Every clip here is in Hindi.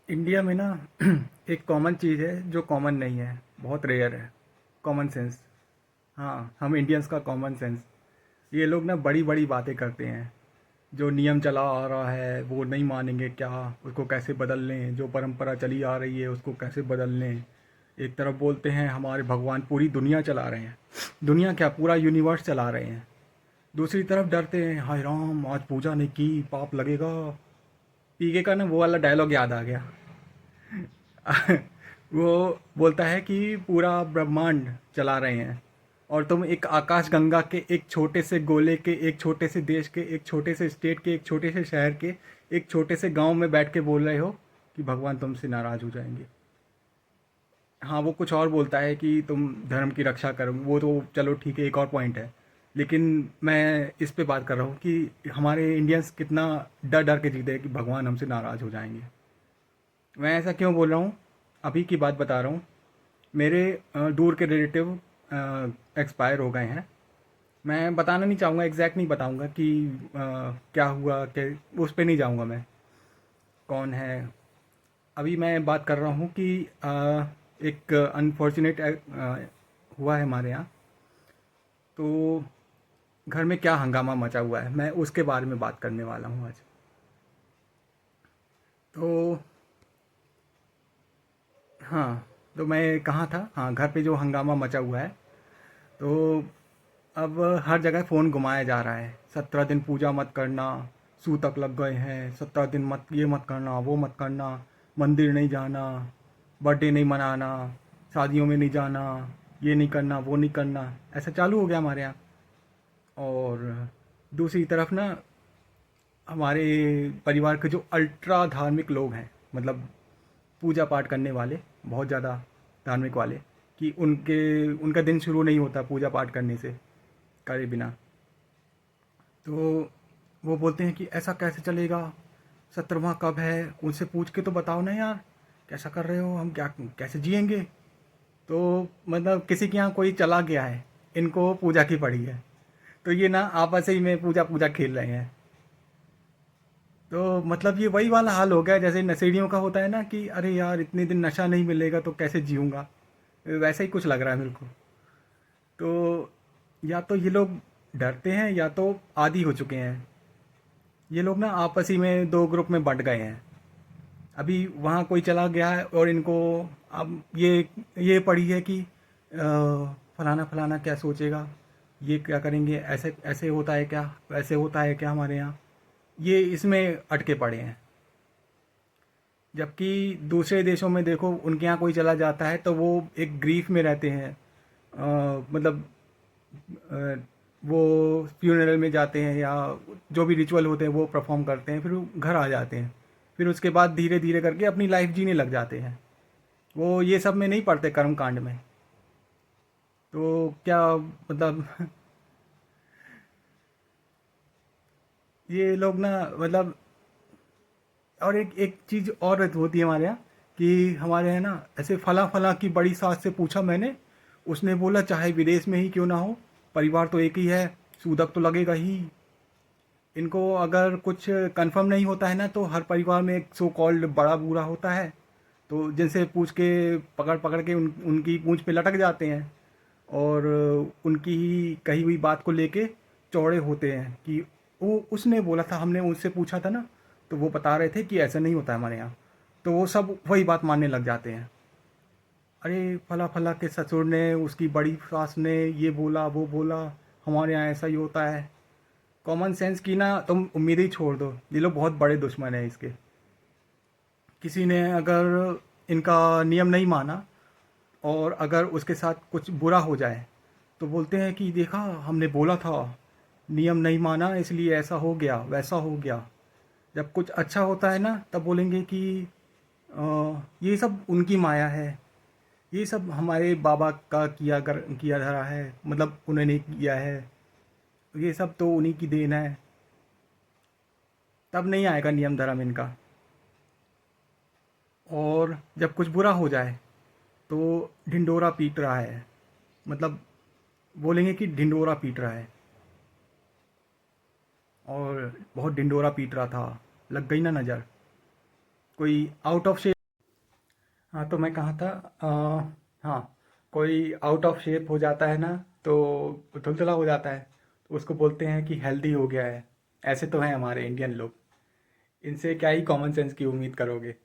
इंडिया में ना एक कॉमन चीज़ है जो कॉमन नहीं है, बहुत रेयर है। Common sense. हाँ, हम इंडियंस का कॉमन सेंस। ये लोग ना बड़ी बड़ी बातें करते हैं। जो नियम चला आ रहा है वो नहीं मानेंगे क्या, उसको कैसे बदल लें। जो परंपरा चली आ रही है उसको कैसे बदल लें। एक तरफ बोलते हैं हमारे भगवान पूरी दुनिया चला रहे हैं, दुनिया क्या पूरा यूनिवर्स चला रहे हैं। दूसरी तरफ डरते हैं, हाय राम आज पूजा नहीं की पाप लगेगा। पीके का ना वो वाला डायलॉग याद आ गया। वो बोलता है कि पूरा ब्रह्मांड चला रहे हैं और तुम एक आकाश गंगा के एक छोटे से गोले के, एक छोटे से देश के, एक छोटे से स्टेट के, एक छोटे से शहर के, एक छोटे से गांव में बैठ के बोल रहे हो कि भगवान तुमसे नाराज़ हो जाएंगे। हाँ, वो कुछ और बोलता है कि तुम धर्म की रक्षा करो, वो तो चलो ठीक है, एक और पॉइंट है। लेकिन मैं इस पे बात कर रहा हूँ कि हमारे इंडियंस कितना डर डर के जीते हैं कि भगवान हमसे नाराज़ हो जाएंगे। मैं ऐसा क्यों बोल रहा हूँ, अभी की बात बता रहा हूँ। मेरे दूर के रिलेटिव एक्सपायर हो गए हैं। मैं बताना नहीं चाहूँगा, एग्जैक्ट नहीं बताऊँगा कि क्या हुआ, क्या उस पे नहीं जाऊँगा मैं, कौन है। अभी मैं बात कर रहा हूँ कि एक अनफॉर्चुनेट हुआ है हमारे यहाँ। तो घर में क्या हंगामा मचा हुआ है, मैं उसके बारे में बात करने वाला हूँ आज। तो हाँ, तो मैं कहाँ था, हाँ, घर पे जो हंगामा मचा हुआ है। तो अब हर जगह फ़ोन घुमाया जा रहा है, 17 दिन पूजा मत करना, सूतक लग गए हैं, 17 दिन मत, ये मत करना, वो मत करना, मंदिर नहीं जाना, बर्थडे नहीं मनाना, शादियों में नहीं जाना, ये नहीं करना, वो नहीं करना, ऐसा चालू हो गया हमारे यहाँ। और दूसरी तरफ ना, हमारे परिवार के जो अल्ट्रा धार्मिक लोग हैं, मतलब पूजा पाठ करने वाले, बहुत ज़्यादा धार्मिक वाले, कि उनका दिन शुरू नहीं होता पूजा पाठ करने से, करे बिना। तो वो बोलते हैं कि ऐसा कैसे चलेगा, 17वां कब है, उनसे पूछ के तो बताओ ना यार, कैसा कर रहे हो, हम क्या कैसे जिएंगे। तो मतलब किसी के यहाँ कोई चला गया है, इनको पूजा की पड़ी है, तो ये ना आपस ही में पूजा पूजा खेल रहे हैं। तो मतलब ये वही वाला हाल हो गया जैसे नशेड़ियों का होता है ना कि अरे यार इतने दिन नशा नहीं मिलेगा तो कैसे जीऊँगा, वैसा ही कुछ लग रहा है मेरे को। तो या तो ये लोग डरते हैं या तो आदी हो चुके हैं। ये लोग ना आपस ही में दो ग्रुप में बंट गए हैं। अभी वहाँ कोई चला गया है और इनको अब ये पड़ी है कि फलाना फलाना क्या सोचेगा, ये क्या करेंगे, ऐसे ऐसे होता है क्या, वैसे होता है क्या हमारे यहाँ, ये इसमें अटके पड़े हैं। जबकि दूसरे देशों में देखो, उनके यहाँ कोई चला जाता है तो वो एक ग्रीफ में रहते हैं। मतलब अ, वो फ्यूनरल में जाते हैं या जो भी रिचुअल होते हैं वो परफॉर्म करते हैं, फिर वो घर आ जाते हैं। फिर उसके बाद धीरे धीरे करके अपनी लाइफ जीने लग जाते हैं। वो ये सब में नहीं पड़ते, कर्म कांड में। तो क्या मतलब ये लोग ना, मतलब, और एक एक चीज़ और होती है हमारे यहाँ कि हमारे यहाँ ना ऐसे फला फला की बड़ी सास से पूछा मैंने, उसने बोला चाहे विदेश में ही क्यों ना हो, परिवार तो एक ही है, सूदक तो लगेगा ही। इनको अगर कुछ कंफर्म नहीं होता है ना तो हर परिवार में एक सो कॉल्ड बड़ा बूढ़ा होता है, तो जिनसे पूछ के पकड़ पकड़ के उनकी पूंछ पे लटक जाते हैं। और उनकी ही कही हुई बात को लेके चौड़े होते हैं कि वो उसने बोला था, हमने उनसे पूछा था ना, तो वो बता रहे थे कि ऐसा नहीं होता है हमारे यहाँ। तो वो सब वही बात मानने लग जाते हैं। अरे फला फला के ससुर ने, उसकी बड़ी सास ने ये बोला वो बोला, हमारे यहाँ ऐसा ही होता है। कॉमन सेंस की ना तुम उम्मीद ही छोड़ दो, ये लोग बहुत बड़े दुश्मन हैं इसके। किसी ने अगर इनका नियम नहीं माना और अगर उसके साथ कुछ बुरा हो जाए तो बोलते हैं कि देखा हमने बोला था, नियम नहीं माना इसलिए ऐसा हो गया वैसा हो गया। जब कुछ अच्छा होता है ना तब बोलेंगे कि ये सब उनकी माया है, ये सब हमारे बाबा का किया धरा है, मतलब उन्होंने किया है, ये सब तो उन्हीं की देन है। तब नहीं आएगा नियम धर्म इनका। और जब कुछ बुरा हो जाए तो ढिंडोरा पीट रहा है, मतलब बोलेंगे कि ढिंडोरा पीट रहा है। और बहुत ढिंडोरा पीट रहा था, लग गई ना नज़र। कोई आउट ऑफ हाँ, तो मैं कहाँ था। हाँ, कोई आउट ऑफ शेप हो जाता है ना, तो धुलचुला हो जाता है, तो उसको बोलते हैं कि हेल्दी हो गया है। ऐसे तो हैं हमारे इंडियन लोग। इनसे क्या ही कॉमन सेंस की उम्मीद करोगे।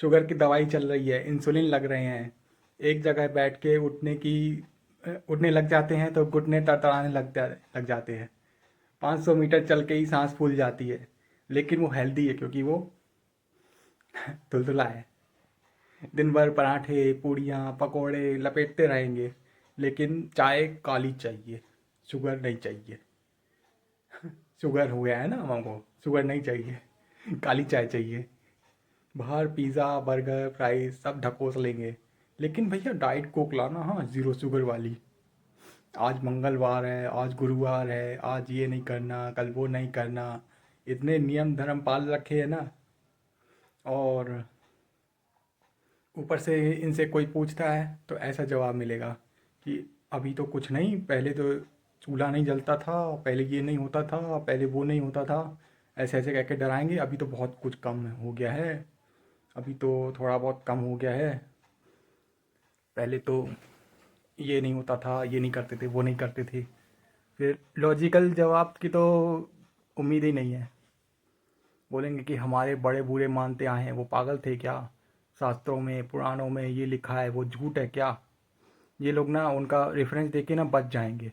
शुगर की दवाई चल रही है, इंसुलिन लग रहे हैं, एक जगह बैठ के उठने लग जाते हैं तो घुटने तड़तड़ाने लग जाते हैं। 500 मीटर चल के ही सांस फूल जाती है। लेकिन वो हेल्दी है क्योंकि वो धुलधुला है। दिन भर पराठे पूड़ियाँ पकोड़े लपेटते रहेंगे, लेकिन चाय काली चाहिए, शुगर नहीं चाहिए। शुगर हो गया है ना हमको, शुगर नहीं चाहिए, काली चाय चाहिए। बाहर पिज़्ज़ा बर्गर फ्राइज सब ढकोस लेंगे, लेकिन भैया डाइट कोक लाना, हाँ, ज़ीरो शुगर वाली। आज मंगलवार है, आज गुरुवार है, आज ये नहीं करना, कल वो नहीं करना। इतने नियम धर्म पाल रखे हैं ना। और ऊपर से इनसे कोई पूछता है तो ऐसा जवाब मिलेगा कि अभी तो कुछ नहीं, पहले तो चूल्हा नहीं जलता था, पहले ये नहीं होता था, पहले वो नहीं होता था। ऐसे ऐसे कह के डराएंगे। अभी तो बहुत कुछ कम हो गया है, अभी तो थोड़ा बहुत कम हो गया है। पहले तो ये नहीं होता था, ये नहीं करते थे, वो नहीं करते थे। फिर लॉजिकल जवाब की तो उम्मीद ही नहीं है। बोलेंगे कि हमारे बड़े बूढ़े मानते आए हैं, वो पागल थे क्या? शास्त्रों में पुराणों में ये लिखा है, वो झूठ है क्या? ये लोग ना उनका रेफरेंस देके ना बच जाएंगे,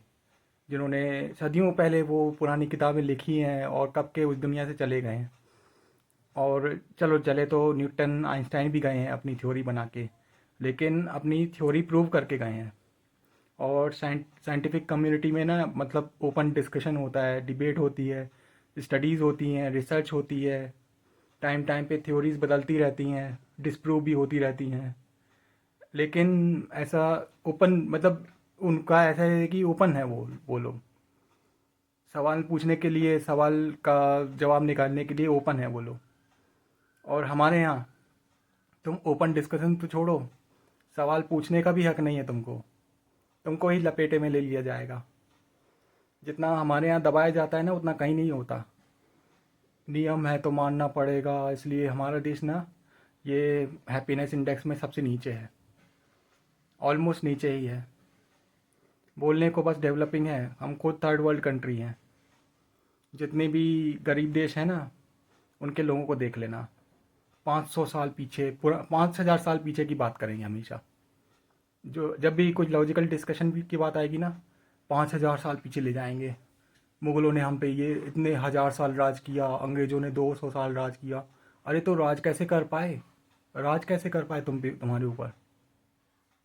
जिन्होंने सदियों पहले वो पुरानी किताबें लिखी हैं और कब के उस दुनिया से चले गए हैं। और चलो चले तो न्यूटन आइंस्टाइन भी गए हैं अपनी थ्योरी बना के, लेकिन अपनी थ्योरी प्रूव करके गए हैं। और साइंटिफिक कम्युनिटी में ना मतलब ओपन डिस्कशन होता है, डिबेट होती है, स्टडीज़ होती हैं, रिसर्च होती है। टाइम टाइम पे थ्योरीज बदलती रहती हैं, डिस्प्रूव भी होती रहती हैं। लेकिन ऐसा ओपन मतलब उनका ऐसा है कि ओपन है वो लोग। सवाल पूछने के लिए, सवाल का जवाब निकालने के लिए ओपन है वो लोग। और हमारे यहाँ तुम ओपन डिस्कशन तो छोड़ो, सवाल पूछने का भी हक नहीं है तुमको। तुमको ही लपेटे में ले लिया जाएगा। जितना हमारे यहाँ दबाया जाता है ना, उतना कहीं नहीं होता। नियम है तो मानना पड़ेगा, इसलिए हमारा देश ना ये हैप्पीनेस इंडेक्स में सबसे नीचे है, ऑलमोस्ट नीचे ही है। बोलने को बस डेवलपिंग है, हम खुद थर्ड वर्ल्ड कंट्री हैं। जितने भी गरीब देश हैं ना, उनके लोगों को देख लेना। 500 साल पीछे, पूरा 5,000 साल पीछे की बात करेंगे हमेशा। जो जब भी कुछ लॉजिकल डिस्कशन भी की बात आएगी ना, 5,000 साल पीछे ले जाएंगे। मुगलों ने हम पे ये इतने हज़ार साल राज किया, अंग्रेज़ों ने 200 साल राज किया। अरे तो राज कैसे कर पाए? राज कैसे कर पाए तुम पे, तुम्हारे ऊपर?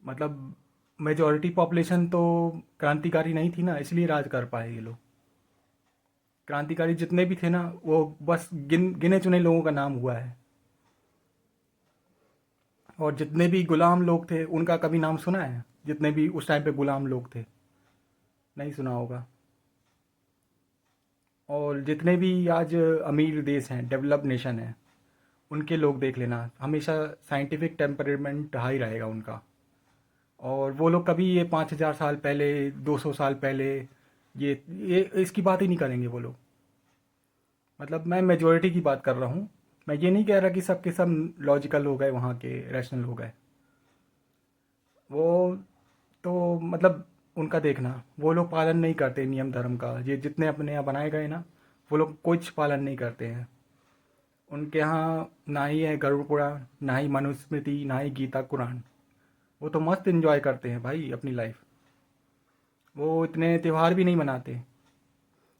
मतलब मेजॉरिटी पॉपुलेशन तो क्रांतिकारी नहीं थी ना, इसलिए राज कर पाए ये लोग। क्रांतिकारी जितने भी थे ना, वो बस गिने चुने लोगों का नाम हुआ है। और जितने भी गुलाम लोग थे, उनका कभी नाम सुना है? जितने भी उस टाइम पे गुलाम लोग थे, नहीं सुना होगा। और जितने भी आज अमीर देश हैं, डेवलप्ड नेशन है, उनके लोग देख लेना, हमेशा साइंटिफिक टेम्परमेंट हाई रहेगा उनका। और वो लोग कभी ये 5,000 साल पहले, 200 साल पहले, ये इसकी बात ही नहीं करेंगे वो लोग। मतलब मैं मेजोरिटी की बात कर रहा हूँ। मैं ये नहीं कह रहा कि सब के सब लॉजिकल हो गए, वहाँ के रैशनल हो गए। वो तो मतलब उनका देखना, वो लोग पालन नहीं करते नियम धर्म का। ये जितने अपने यहाँ बनाए गए ना, वो लोग कुछ पालन नहीं करते हैं। उनके यहाँ ना ही है गरुड़ पुराण, ना ही मनुस्मृति, ना ही गीता कुरान। वो तो मस्त एंजॉय करते हैं भाई अपनी लाइफ। वो इतने त्यौहार भी नहीं मनाते।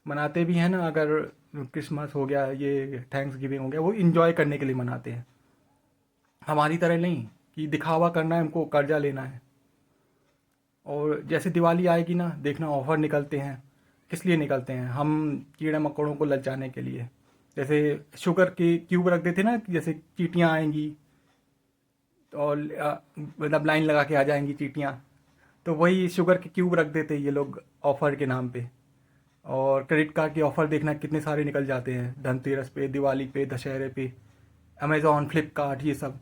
मनाते भी हैं ना, अगर क्रिसमस हो गया, ये थैंक्स गिविंग हो गया, वो इंजॉय करने के लिए मनाते हैं। हमारी तरह नहीं कि दिखावा करना है, हमको कर्जा लेना है। और जैसे दिवाली आएगी ना, देखना ऑफर निकलते हैं। किस लिए निकलते हैं? हम कीड़े मकोड़ों को ललचाने के लिए। जैसे शुगर के क्यूब रख देते ना, जैसे चींटियाँ आएंगी और मतलब लाइन लगा के आ जाएंगी चींटियाँ, तो वही शुगर के क्यूब रख देते हैं ये लोग ऑफर के नाम पे। और क्रेडिट कार्ड के ऑफर देखना कितने सारे निकल जाते हैं, धनतेरस पे, दिवाली पे, दशहरे पे, अमेज़ॉन फ्लिपकार्ट, ये सब।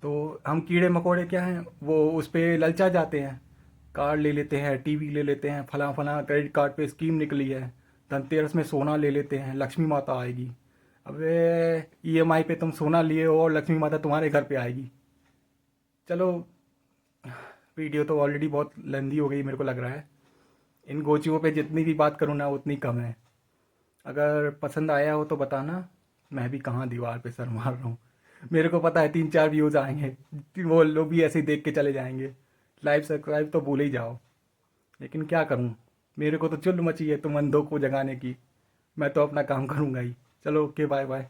तो हम कीड़े मकोड़े क्या हैं, वो उस पर ललचा जाते हैं। कार ले लेते हैं, टीवी ले लेते हैं, फला फला क्रेडिट कार्ड पे स्कीम निकली है। धनतेरस में सोना ले लेते हैं, लक्ष्मी माता आएगी। अबे ईएमआई पे तुम सोना लिए हो और लक्ष्मी माता तुम्हारे घर पे आएगी। चलो, वीडियो तो ऑलरेडी बहुत लेंदी हो गई मेरे को लग रहा है। इन गोचियों पे जितनी भी बात करूँ ना उतनी कम है। अगर पसंद आया हो तो बताना, मैं भी कहाँ दीवार पे सर मार रहा हूँ। मेरे को पता है 3-4 व्यूज़ आएंगे, वो लोग भी ऐसे ही देख के चले जाएंगे। लाइव सब्सक्राइब तो भूल ही जाओ। लेकिन क्या करूँ, मेरे को तो चुल मची है तुम अंधों को जगाने की। मैं तो अपना काम करूँगा ही। चलो, ओके, बाय बाय।